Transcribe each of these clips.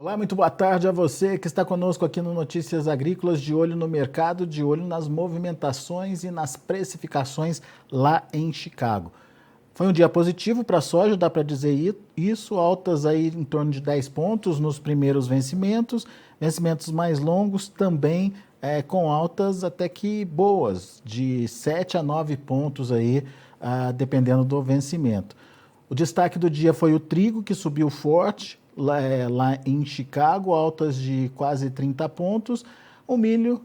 Olá, muito boa tarde a você que está conosco aqui no Notícias Agrícolas, de olho no mercado, de olho nas movimentações e nas precificações lá em Chicago. Foi um dia positivo para a soja, dá para dizer isso, altas aí em torno de 10 pontos nos primeiros vencimentos, vencimentos mais longos também com altas até que boas, de 7 a 9 pontos aí, dependendo do vencimento. O destaque do dia foi o trigo, que subiu forte lá em Chicago, altas de quase 30 pontos. O milho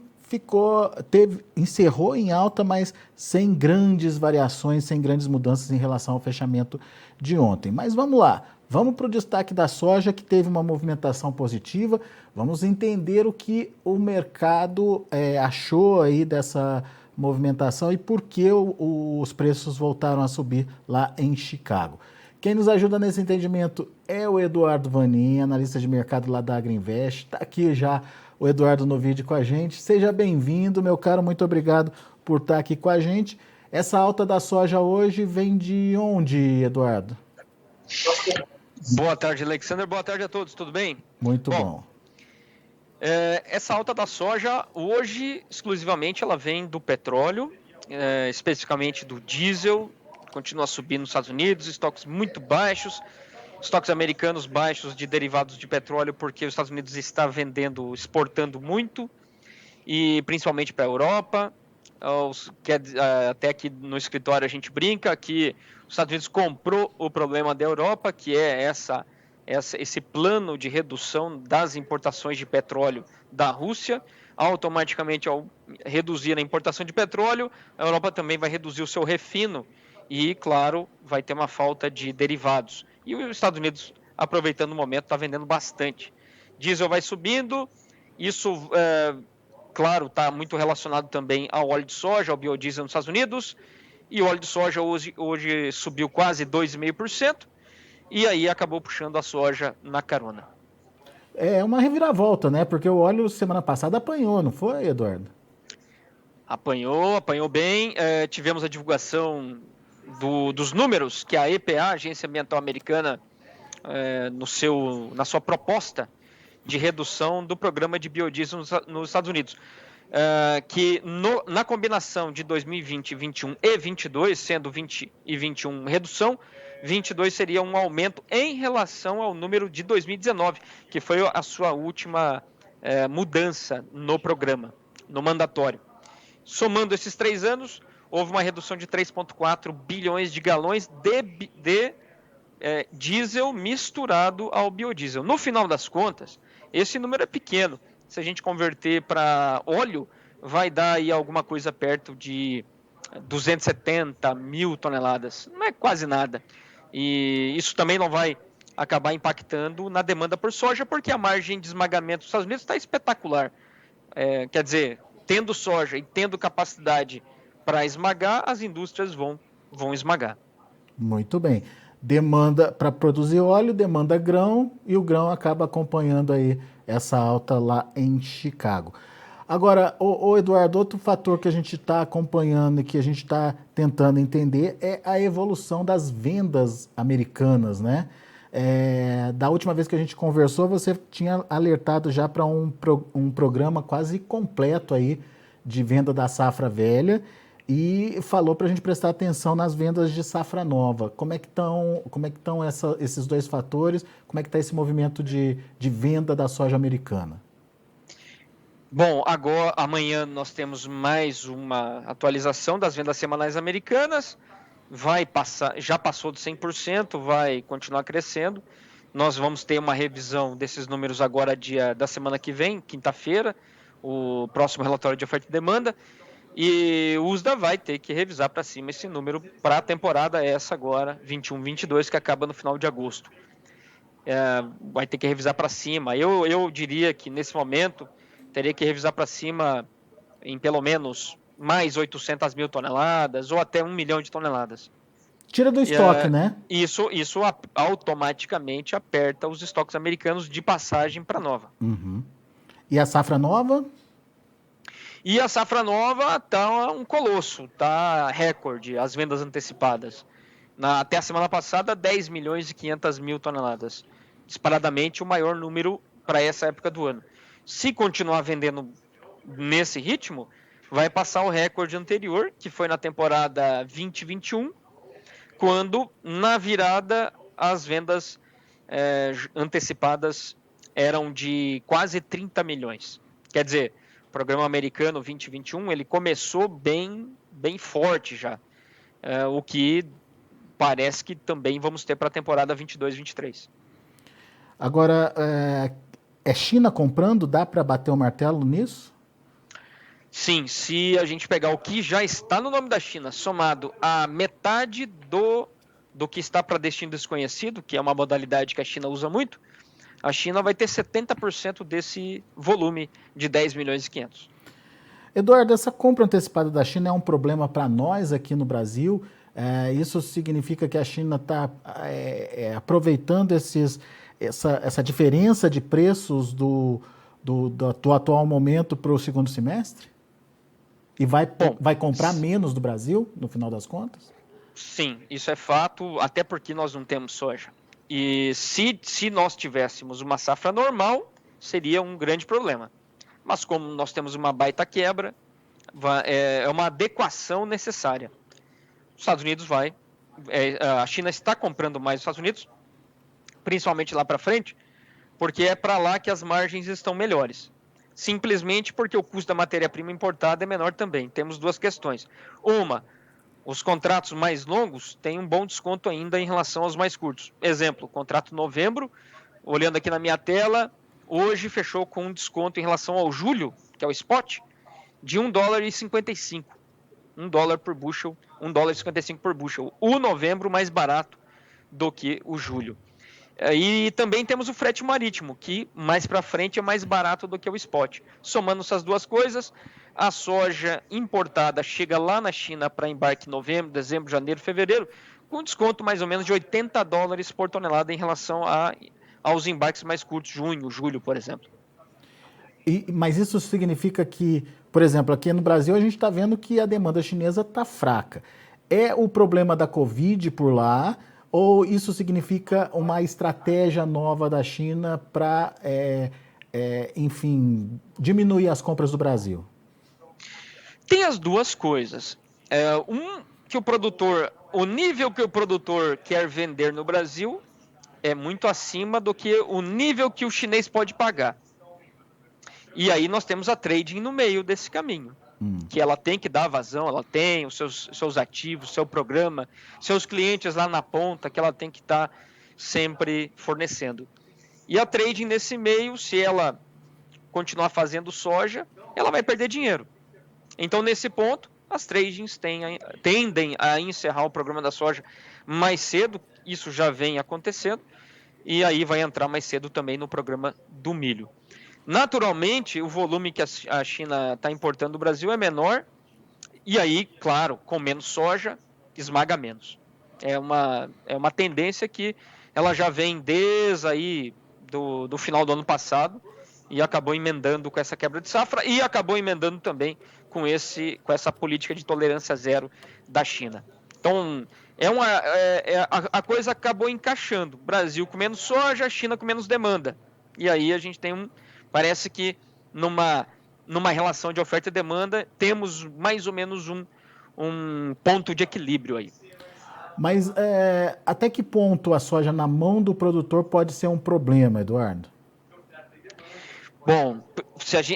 encerrou em alta, mas sem grandes variações, sem grandes mudanças em relação ao fechamento de ontem. Mas vamos lá, vamos para o destaque da soja, que teve uma movimentação positiva. Vamos entender o que o mercado achou aí dessa movimentação e por que os preços voltaram a subir lá em Chicago. Quem nos ajuda nesse entendimento é o Eduardo Vanin, analista de mercado lá da Agriinvest. Está aqui já o Eduardo no vídeo com a gente. Seja bem-vindo, meu caro, muito obrigado por estar aqui com a gente. Essa alta da soja hoje vem de onde, Eduardo? Boa tarde, Alexander. Boa tarde a todos, tudo bem? Muito bom. Essa alta da soja, hoje, exclusivamente, ela vem do petróleo, especificamente do diesel, continua subindo nos Estados Unidos, estoques muito baixos, estoques americanos baixos de derivados de petróleo, porque os Estados Unidos está exportando muito, e principalmente para a Europa. Até aqui no escritório a gente brinca que os Estados Unidos comprou o problema da Europa, que é esse plano de redução das importações de petróleo da Rússia. Automaticamente, ao reduzir a importação de petróleo, a Europa também vai reduzir o seu refino e, claro, vai ter uma falta de derivados. E os Estados Unidos, aproveitando o momento, está vendendo bastante. Diesel vai subindo, isso, claro, está muito relacionado também ao óleo de soja, ao biodiesel nos Estados Unidos, e o óleo de soja hoje subiu quase 2,5%, e aí acabou puxando a soja na carona. É uma reviravolta, né? Porque o óleo semana passada apanhou, não foi, Eduardo? Apanhou bem. Tivemos a divulgação dos números que a EPA, Agência Ambiental Americana, na sua proposta de redução do programa de biodiesel nos Estados Unidos. Que na combinação de 2020, 21 e 22, sendo 20 e 21 redução, 22 seria um aumento em relação ao número de 2019, que foi a sua última mudança no programa, no mandatório. Somando esses 3 anos, houve uma redução de 3,4 bilhões de galões de diesel misturado ao biodiesel. No final das contas, esse número é pequeno. Se a gente converter para óleo, vai dar aí alguma coisa perto de 270 mil toneladas. Não é quase nada. E isso também não vai acabar impactando na demanda por soja, porque a margem de esmagamento dos Estados Unidos está espetacular. Quer dizer, tendo soja e tendo capacidade para esmagar, as indústrias vão esmagar. Muito bem. Demanda para produzir óleo, demanda grão, e o grão acaba acompanhando aí essa alta lá em Chicago. Agora, o Eduardo, outro fator que a gente está acompanhando e que a gente está tentando entender é a evolução das vendas americanas, né? Da última vez que a gente conversou, você tinha alertado já para um programa quase completo aí de venda da safra velha e falou para a gente prestar atenção nas vendas de safra nova. Como é que estão esses dois fatores? Como é que está esse movimento de venda da soja americana? Bom, amanhã nós temos mais uma atualização das vendas semanais americanas. Já passou de 100%, vai continuar crescendo. Nós vamos ter uma revisão desses números agora da semana que vem, quinta-feira, o próximo relatório de oferta e demanda. E o USDA vai ter que revisar para cima esse número para a temporada essa agora, 21-22, que acaba no final de agosto. Vai ter que revisar para cima. Eu diria que nesse momento teria que revisar para cima em pelo menos mais 800 mil toneladas ou até 1 milhão de toneladas. Tira do estoque, né? Isso automaticamente aperta os estoques americanos de passagem para nova. Uhum. E a safra nova? E a safra nova está um colosso, está recorde, as vendas antecipadas. Até a semana passada, 10 milhões e 500 mil toneladas. Disparadamente o maior número para essa época do ano. Se continuar vendendo nesse ritmo, vai passar o recorde anterior, que foi na temporada 2021, quando na virada as vendas antecipadas eram de quase 30 milhões. Quer dizer, o programa americano 2021 ele começou bem forte já, o que parece que também vamos ter para a temporada 22-23. Agora, é China comprando? Dá para bater o martelo nisso? Sim, se a gente pegar o que já está no nome da China, somado a metade do que está para destino desconhecido, que é uma modalidade que a China usa muito, a China vai ter 70% desse volume de 10 milhões e 500. Eduardo, essa compra antecipada da China é um problema para nós aqui no Brasil? Isso significa que a China está aproveitando essa diferença de preços do atual momento para o segundo semestre? E vai comprar menos do Brasil, no final das contas? Sim, isso é fato, até porque nós não temos soja. E se nós tivéssemos uma safra normal, seria um grande problema. Mas como nós temos uma baita quebra, é uma adequação necessária. Os Estados Unidos a China está comprando mais dos Estados Unidos, principalmente lá para frente, porque é para lá que as margens estão melhores. Simplesmente porque o custo da matéria-prima importada é menor também. Temos duas questões. Uma, os contratos mais longos têm um bom desconto ainda em relação aos mais curtos. Exemplo, contrato novembro, olhando aqui na minha tela, hoje fechou com um desconto em relação ao julho, que é o spot, de $1,55. $1 por bushel, $1,55 por bushel. O novembro mais barato do que o julho. E também temos o frete marítimo, que mais para frente é mais barato do que o spot. Somando essas duas coisas, a soja importada chega lá na China para embarque em novembro, dezembro, janeiro, fevereiro, com desconto mais ou menos de $80 por tonelada em relação aos embarques mais curtos, junho, julho, por exemplo. Mas isso significa que, por exemplo, aqui no Brasil a gente está vendo que a demanda chinesa está fraca. É o problema da Covid por lá? Ou isso significa uma estratégia nova da China para, enfim, diminuir as compras do Brasil? Tem as duas coisas. O nível que o produtor quer vender no Brasil é muito acima do que o nível que o chinês pode pagar. E aí nós temos a trading no meio desse caminho. Que ela tem que dar vazão, ela tem os seus ativos, seu programa, seus clientes lá na ponta que ela tem que estar sempre fornecendo. E a trading nesse meio, se ela continuar fazendo soja, ela vai perder dinheiro. Então, nesse ponto, as tradings tendem a encerrar o programa da soja mais cedo, isso já vem acontecendo, e aí vai entrar mais cedo também no programa do milho. Naturalmente, o volume que a China está importando do Brasil é menor, e aí, claro, com menos soja, esmaga menos. É uma tendência que ela já vem desde aí do final do ano passado, e acabou emendando com essa quebra de safra, e acabou emendando também com essa política de tolerância zero da China. Então, a coisa acabou encaixando. Brasil com menos soja, China com menos demanda. E aí a gente tem parece que numa relação de oferta e demanda, temos mais ou menos um ponto de equilíbrio aí. Mas até que ponto a soja na mão do produtor pode ser um problema, Eduardo? Bom,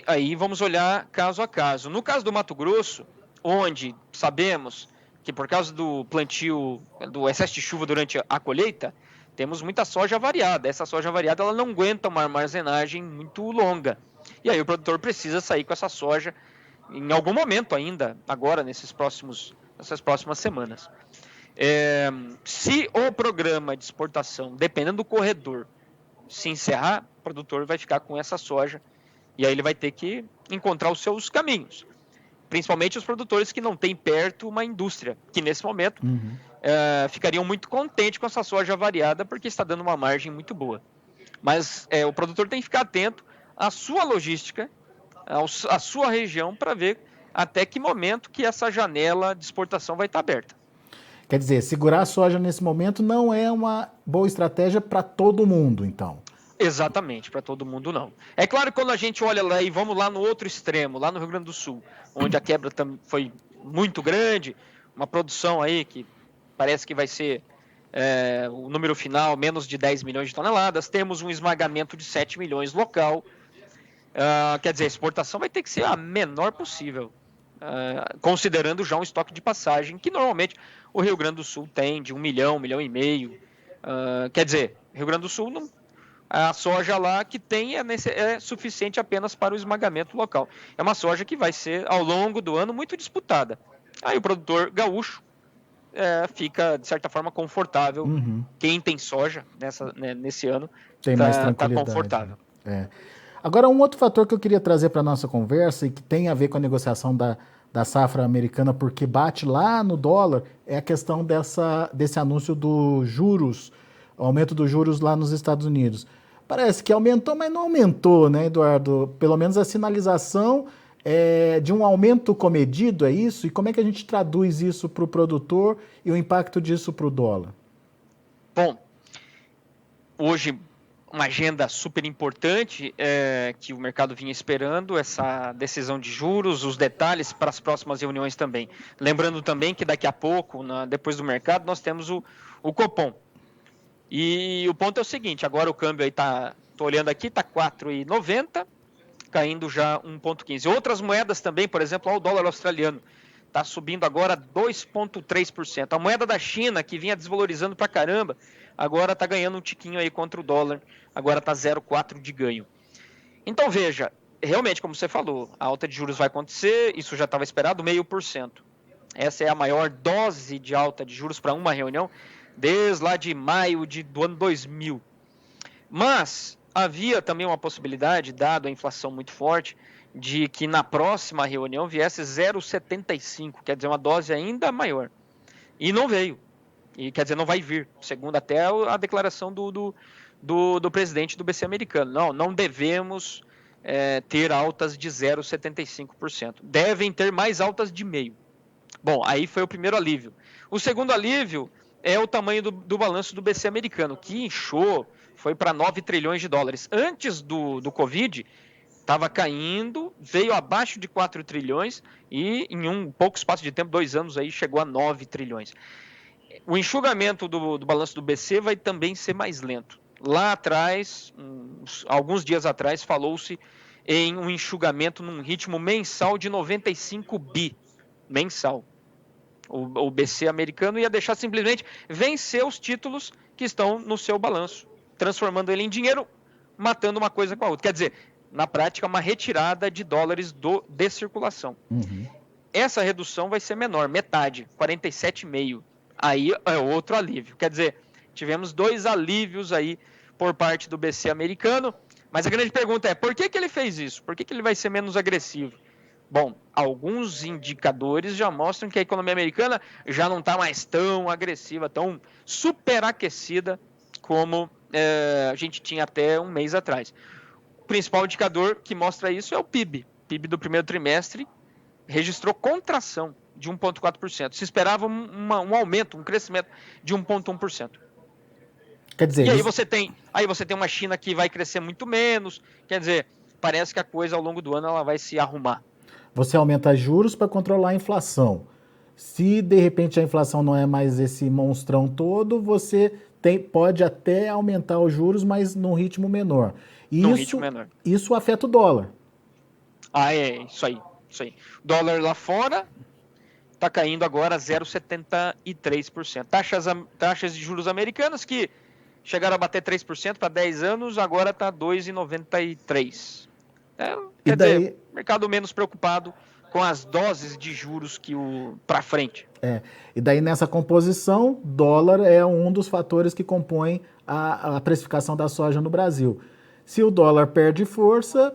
aí vamos olhar caso a caso. No caso do Mato Grosso, onde sabemos que por causa do plantio, do excesso de chuva durante a colheita, temos muita soja variada. Essa soja variada ela não aguenta uma armazenagem muito longa. E aí o produtor precisa sair com essa soja em algum momento ainda, agora nessas próximas semanas. Se o programa de exportação, dependendo do corredor, se encerrar, o produtor vai ficar com essa soja e aí ele vai ter que encontrar os seus caminhos. Principalmente os produtores que não têm perto uma indústria, que nesse momento ficariam muito contentes com essa soja variada porque está dando uma margem muito boa. Mas o produtor tem que ficar atento à sua logística, à sua região, para ver até que momento que essa janela de exportação vai estar aberta. Quer dizer, segurar a soja nesse momento não é uma boa estratégia para todo mundo, então? Exatamente, para todo mundo não. É claro que quando a gente olha lá e vamos lá no outro extremo, lá no Rio Grande do Sul, onde a quebra foi muito grande, uma produção aí que parece que vai ser o número final menos de 10 milhões de toneladas, temos um esmagamento de 7 milhões local, quer dizer, a exportação vai ter que ser a menor possível, considerando já um estoque de passagem que normalmente o Rio Grande do Sul tem de 1 milhão e meio, quer dizer, Rio Grande do Sul não. A soja lá que tem é suficiente apenas para o esmagamento local. É uma soja que vai ser, ao longo do ano, muito disputada. Aí o produtor gaúcho fica, de certa forma, confortável. Quem tem soja nesse ano tem mais está tranquilidade. confortável. Agora, um outro fator que eu queria trazer para a nossa conversa e que tem a ver com a negociação da safra americana, porque bate lá no dólar, é a questão desse anúncio dos juros, aumento dos juros lá nos Estados Unidos. Parece que aumentou, mas não aumentou, né, Eduardo? Pelo menos a sinalização de um aumento comedido, é isso? E como é que a gente traduz isso para o produtor e o impacto disso para o dólar? Bom, hoje uma agenda super importante que o mercado vinha esperando, essa decisão de juros, os detalhes para as próximas reuniões também. Lembrando também que daqui a pouco, depois do mercado, nós temos o Copom. E o ponto é o seguinte, agora o câmbio aí tô olhando aqui, está 4,90, caindo já 1,15. Outras moedas também, por exemplo, o dólar australiano, está subindo agora 2,3%. A moeda da China, que vinha desvalorizando pra caramba, agora está ganhando um tiquinho aí contra o dólar, agora está 0,4 de ganho. Então veja, realmente, como você falou, a alta de juros vai acontecer, isso já estava esperado, 0,5%. Essa é a maior dose de alta de juros para uma reunião, desde lá de maio do ano 2000. Mas havia também uma possibilidade, dado a inflação muito forte, de que na próxima reunião viesse 0,75, quer dizer, uma dose ainda maior. E não veio. E quer dizer, não vai vir, segundo até a declaração do presidente do BC americano. Não devemos ter altas de 0,75%. Devem ter mais altas de meio. Bom, aí foi o primeiro alívio. O segundo alívio é o tamanho do balanço do BC americano, que inchou, foi para 9 trilhões de dólares. Antes do Covid, estava caindo, veio abaixo de 4 trilhões e em um pouco espaço de tempo, 2 anos, aí chegou a 9 trilhões. O enxugamento do balanço do BC vai também ser mais lento. Lá atrás, alguns dias atrás, falou-se em um enxugamento num ritmo mensal de 95 bi, mensal. O BC americano ia deixar simplesmente vencer os títulos que estão no seu balanço, transformando ele em dinheiro, matando uma coisa com a outra. Quer dizer, na prática, uma retirada de dólares de circulação. Essa redução vai ser menor, metade, 47,5. Aí é outro alívio. Quer dizer, tivemos 2 alívios aí por parte do BC americano, mas a grande pergunta é, por que ele fez isso? Por que ele vai ser menos agressivo? Bom, alguns indicadores já mostram que a economia americana já não está mais tão agressiva, tão superaquecida como a gente tinha até um mês atrás. O principal indicador que mostra isso é o PIB. O PIB do primeiro trimestre registrou contração de 1,4%. Se esperava um aumento, um crescimento de 1,1%. Quer dizer, e aí você tem uma China que vai crescer muito menos. Quer dizer, parece que a coisa ao longo do ano ela vai se arrumar. Você aumenta juros para controlar a inflação. Se de repente a inflação não é mais esse monstrão todo, você pode até aumentar os juros, mas num ritmo menor. Isso afeta o dólar. Isso aí. O dólar lá fora está caindo agora 0,73%. Taxas de juros americanas que chegaram a bater 3% para 10 anos, agora está 2,93%. Quer dizer, mercado menos preocupado com as doses de juros que para frente. E daí nessa composição, dólar é um dos fatores que compõem a precificação da soja no Brasil. Se o dólar perde força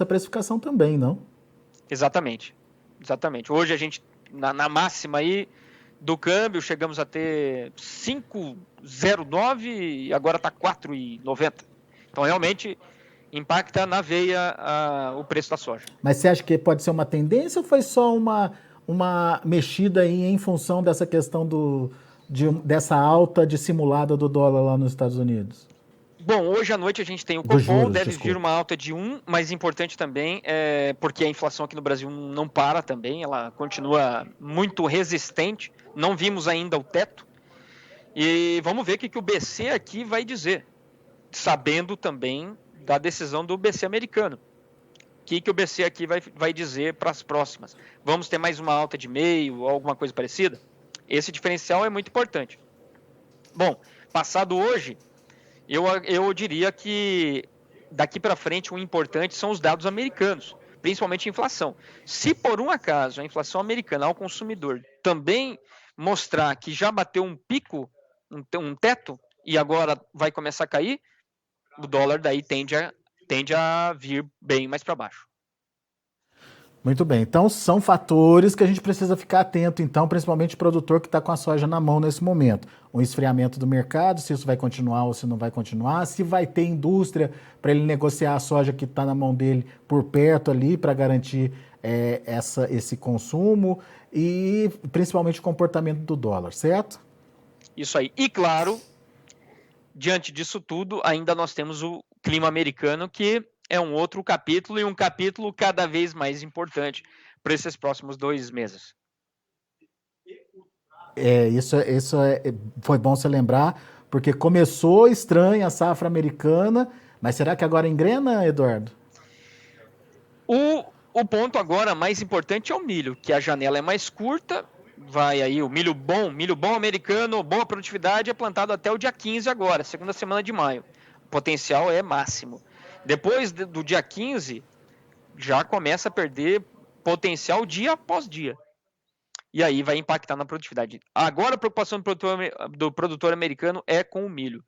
a precificação também, não? Exatamente. Hoje a gente, na máxima aí do câmbio, chegamos a ter 5,09 e agora está 4,90. Então, realmente, impacta na veia o preço da soja. Mas você acha que pode ser uma tendência ou foi só uma mexida aí em função dessa questão dessa alta dissimulada do dólar lá nos Estados Unidos? Bom, hoje à noite a gente tem o Dos Copom, juros, deve vir desculpa. uma alta de 1, mas importante também, porque a inflação aqui no Brasil não para também, ela continua muito resistente, não vimos ainda o teto, e vamos ver o que o BC aqui vai dizer, sabendo também da decisão do BC americano. O que o BC aqui vai dizer para as próximas? Vamos ter mais uma alta de meio ou alguma coisa parecida? Esse diferencial é muito importante. Bom, passado hoje, eu diria que daqui para frente o importante são os dados americanos, principalmente a inflação. Se por um acaso a inflação americana ao consumidor também mostrar que já bateu um pico, um teto, e agora vai começar a cair, o dólar daí tende a vir bem mais para baixo. Muito bem, então são fatores que a gente precisa ficar atento, então, principalmente o produtor que está com a soja na mão nesse momento. O esfriamento do mercado, se isso vai continuar ou se não vai continuar, se vai ter indústria para ele negociar a soja que está na mão dele por perto ali para garantir esse consumo e principalmente o comportamento do dólar, certo? Isso aí. E claro, diante disso tudo, ainda nós temos o clima americano, que é um outro capítulo e um capítulo cada vez mais importante para esses próximos 2 meses. Foi bom você lembrar, porque começou estranha a safra americana, mas será que agora engrena, Eduardo? O ponto agora mais importante é o milho, que a janela é mais curta, vai aí o milho bom americano, boa produtividade, é plantado até o dia 15 agora, segunda semana de maio. O potencial é máximo. Depois do dia 15, já começa a perder potencial dia após dia. E aí vai impactar na produtividade. Agora a preocupação do produtor americano é com o milho.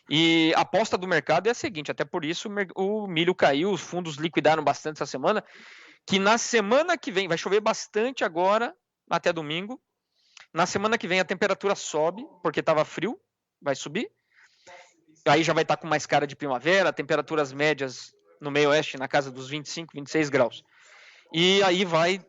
E a aposta do mercado é a seguinte, até por isso o milho caiu, os fundos liquidaram bastante essa semana, que na semana que vem, vai chover bastante agora, até domingo, na semana que vem a temperatura sobe, porque estava frio, vai subir, aí já vai estar com mais cara de primavera, temperaturas médias no meio oeste na casa dos 25, 26 graus. E aí vai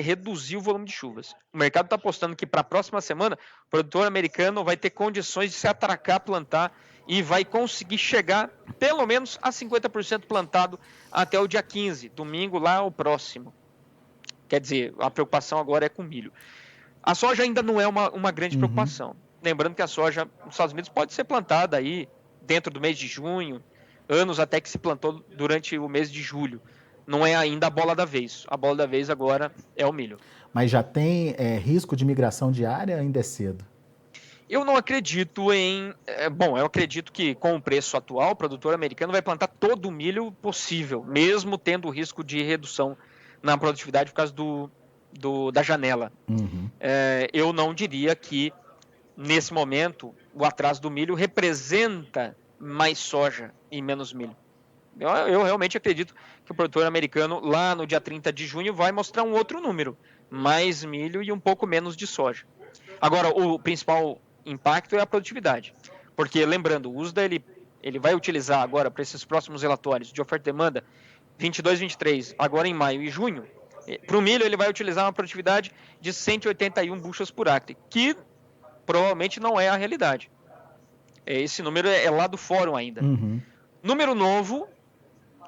reduzir o volume de chuvas. O mercado está apostando que para a próxima semana o produtor americano vai ter condições de se atracar, plantar e vai conseguir chegar pelo menos a 50% plantado até o dia 15, domingo lá o próximo. Quer dizer, a preocupação agora é com milho. A soja ainda não é uma grande preocupação. Lembrando que a soja nos Estados Unidos pode ser plantada aí dentro do mês de junho, anos até que se plantou durante o mês de julho. Não é ainda a bola da vez. A bola da vez agora é o milho. Mas já tem risco de migração diária? Ainda é cedo? Eu não acredito em... Bom, eu acredito que com o preço atual, o produtor americano vai plantar todo o milho possível, mesmo tendo o risco de redução na produtividade por causa da janela. Eu não diria que, nesse momento, o atraso do milho representa mais soja e menos milho. Eu realmente acredito que o produtor americano, lá no dia 30 de junho, vai mostrar um outro número, mais milho e um pouco menos de soja. Agora, o principal impacto é a produtividade, porque, lembrando, o USDA ele vai utilizar agora, para esses próximos relatórios de oferta e demanda, 22, 23, agora em maio e junho, para o milho ele vai utilizar uma produtividade de 181 bushels por acre, que provavelmente não é a realidade. Esse número é lá do fórum ainda. Número novo,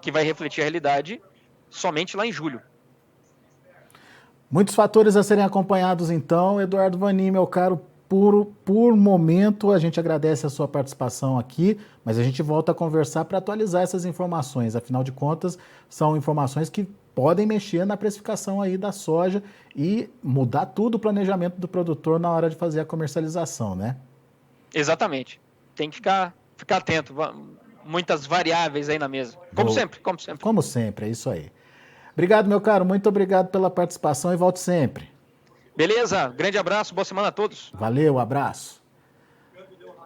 que vai refletir a realidade somente lá em julho. Muitos fatores a serem acompanhados, então. Eduardo Vanim, meu caro, por momento, a gente agradece a sua participação aqui, mas a gente volta a conversar para atualizar essas informações. Afinal de contas, são informações que podem mexer na precificação aí da soja e mudar tudo o planejamento do produtor na hora de fazer a comercialização, né? Exatamente. Tem que ficar atento. Muitas variáveis aí na mesa. Como sempre. Como sempre, é isso aí. Obrigado, meu caro. Muito obrigado pela participação e volte sempre. Beleza? Grande abraço. Boa semana a todos. Valeu, abraço.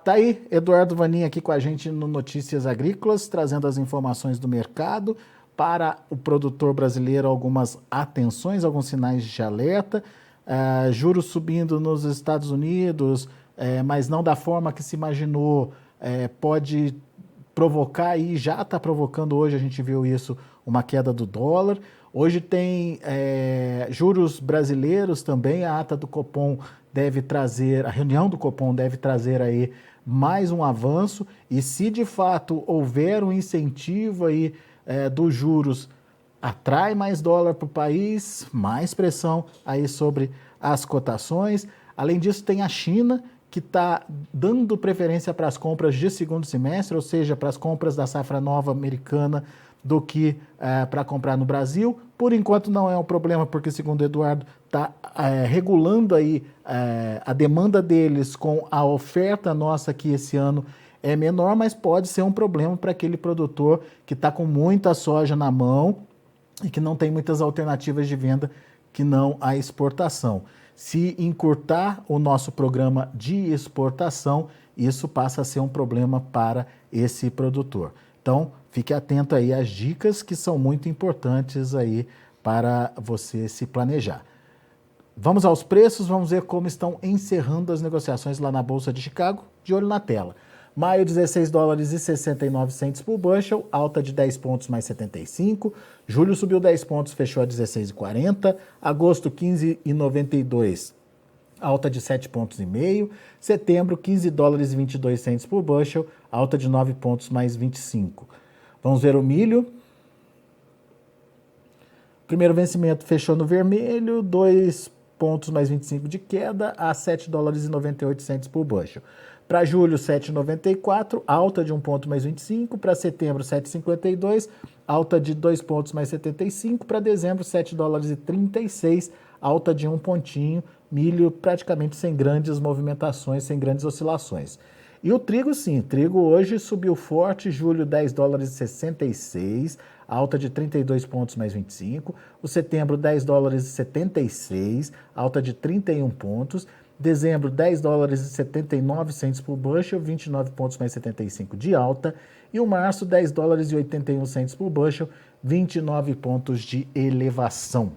Tá aí, Eduardo Vanim aqui com a gente no Notícias Agrícolas, trazendo as informações do mercado. Para o produtor brasileiro, algumas atenções, alguns sinais de alerta. Juros subindo nos Estados Unidos, mas não da forma que se imaginou, pode provocar, e já está provocando hoje, a gente viu isso, uma queda do dólar. Hoje tem juros brasileiros também, a ata do Copom deve trazer, a reunião do Copom deve trazer aí mais um avanço, e se de fato houver um incentivo aí dos juros, atrai mais dólar para o país, mais pressão aí sobre as cotações. Além disso, tem a China, que está dando preferência para as compras de segundo semestre, ou seja, para as compras da safra nova americana, do que para comprar no Brasil. Por enquanto não é um problema, porque segundo o Eduardo, está regulando aí a demanda deles com a oferta nossa, que esse ano é menor, mas pode ser um problema para aquele produtor que está com muita soja na mão e que não tem muitas alternativas de venda que não a exportação. Se encurtar o nosso programa de exportação, isso passa a ser um problema para esse produtor. Então, fique atento aí às dicas que são muito importantes aí para você se planejar. Vamos aos preços, vamos ver como estão encerrando as negociações lá na Bolsa de Chicago, de olho na tela. Maio, 16 dólares e 69 cents por bushel, alta de 10 pontos mais 75. Julho subiu 10 pontos, fechou a 16,40. Agosto, 15,92, alta de 7 pontos e meio. Setembro, 15 dólares e 22 cents por bushel, alta de 9 pontos mais 25. Vamos ver o milho. Primeiro vencimento fechou no vermelho, 2 pontos mais 25 de queda, a 7 dólares e 98 cents por bushel. Para julho, 7,94, alta de 1 ponto mais 25. Para setembro, 7,52, alta de 2 pontos mais 75. Para dezembro, 7 dólares e 36, alta de 1 pontinho. Milho praticamente sem grandes movimentações, sem grandes oscilações. E o trigo, sim, trigo hoje subiu forte, julho 10 dólares e 66, alta de 32 pontos mais 25. O setembro 10 dólares e 76, alta de 31 pontos. Dezembro, 10 dólares e 79 cents por bushel, 29 pontos mais 75 de alta. E o março, 10 dólares e 81 cents por bushel, 29 pontos de elevação.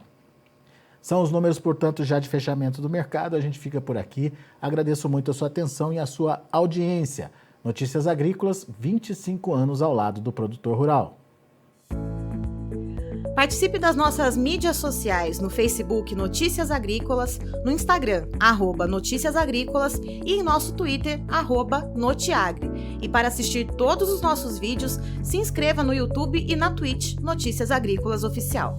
São os números, portanto, já de fechamento do mercado. A gente fica por aqui. Agradeço muito a sua atenção e a sua audiência. Notícias Agrícolas, 25 anos ao lado do produtor rural. Participe das nossas mídias sociais no Facebook Notícias Agrícolas, no Instagram, @Notícias Agrícolas e em nosso Twitter, @Notiagre. E para assistir todos os nossos vídeos, se inscreva no YouTube e na Twitch Notícias Agrícolas Oficial.